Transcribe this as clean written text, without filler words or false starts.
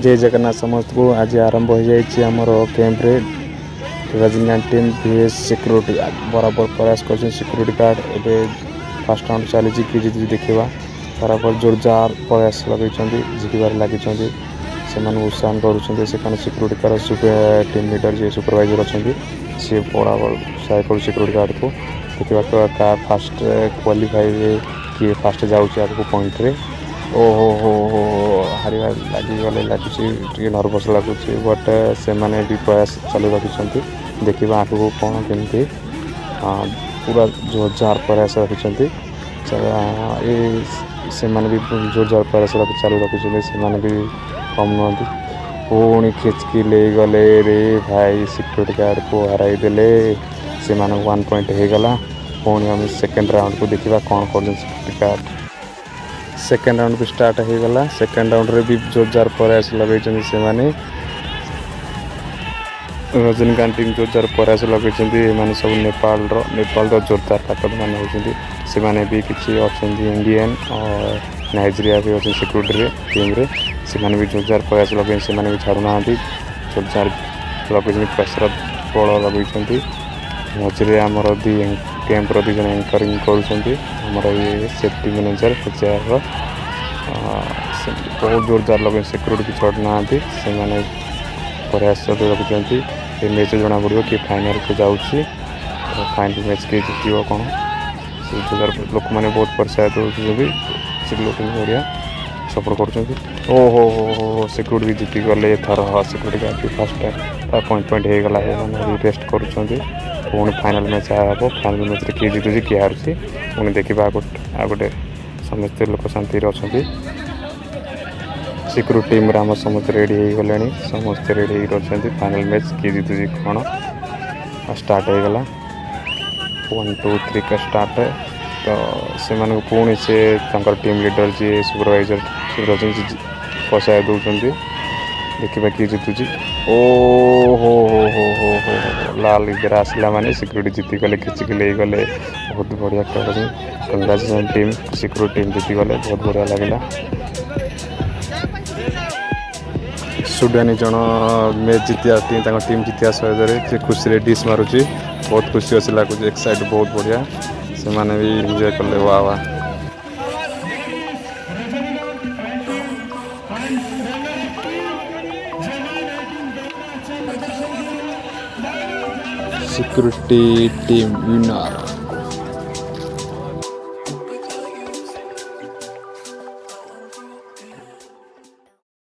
जय जगन्नाथ समस्त को आज आरंभ हो जाए आमर कैंप्रे रजनीकांत टीम भीएस सिक्योरिटी बराबर प्रयास कर सिक्योरिटी गार्ड एवं फास्ट राउंड चली कि जीत देखा बराबर जोरजार प्रयास लगे जितबार लगे से उत्साह करुँच सिक्योरिटी गार्ड टीम लीडर जी सुपरवाइजर अच्छा सी बराबर उत्साह कर सिक्योरिटी गार्ड को देखा क्या फास्ट क्वालिफाई किए फास्ट जाऊँगी आगे पॉइंट रे ओहो हो हारवा लगे लगुच नर्भस लगुच बट से मैंने भी प्रयास चालू रखिंट देखा आगू कौन केमती पूरा जोरजार प्रयास रखिंट से भी जोरजार प्रयास चालू रखिंट से भी कम नुहति पुणी खिचकी ले गले रे भाई सिक्योरिटी गार्ड को हराई देले से 1 पॉइंट हो गला पुणी हम सेकेंड राउंड को देखा कौन कर सिक्योरिटी गार्ड सेकेंड राउंड भी स्टार्ट हो गला सेकेंड राउंड रे भी जोरजार प्रयास लगे से रजनीकांत टीम जोरजार प्रयास लगे सब नेपाल जोरदार ताकत मान होती से भी किसी अच्छा इंडियन और नाइजेरिया भी अच्छे सिक्योरिटी टीम रे से भी जोरदार प्रयास लगे से भी छाड़ूना जोरदार लगे प्रेसर बल लगे मझे आमर दी कैंप दी जन एंकरिंग करमर ये सेफ्टी मैनेजर एचआर बहुत जोरदार लगे सिक्योरिटी की छड़ना से प्रयास रखिंट ये मैच जना पड़ो कि फाइनल को जाऊँगी फाइनल मैच किए जीत कौन से जोरदार लोक मैंने बहुत प्रोत्साहित होती बढ़िया सपोर्ट कर ओहो हो सिक्योरिटी भी जीति गले थर सिक्योरिटी गार्ड भी फास्ट पॉइंट हो गला रेस्ट कर पुणी फाइनल मैच आब फाइनल मैच किए जीतुची किए हारुची पुणी देखा आ गोटे समस्त लोक शांति अच्छा सिक्योरिटी टीम आम समस्त रेडी हो गले समस्त रेडी अच्छा फाइनल मैच किए जीतुची कौन स्टार्ट हो गला 1 2 3 का स्टार्ट तो से पुणी से टीम लीडर जी सुपरवाइजर प्रोत्साहित दौरान देखा किए जीतुची ओ हो लाल इधर आसला माने सिक्योरिटी जीति गले खिचिकी ले गले बहुत बढ़िया खेल कंग्रेचुलेसन टीम सिक्योरिटी टीम जीति गले बहुत बढ़िया लगला सुडानी जन मैच जीतिया टीम जीतिया सहित खुशी डिश मारुची बहुत खुशी अच्छी लगुच एक्साइट बहुत बढ़िया से भी एंजॉय कले वाह वाह सिक्योरिटी टीम विनर।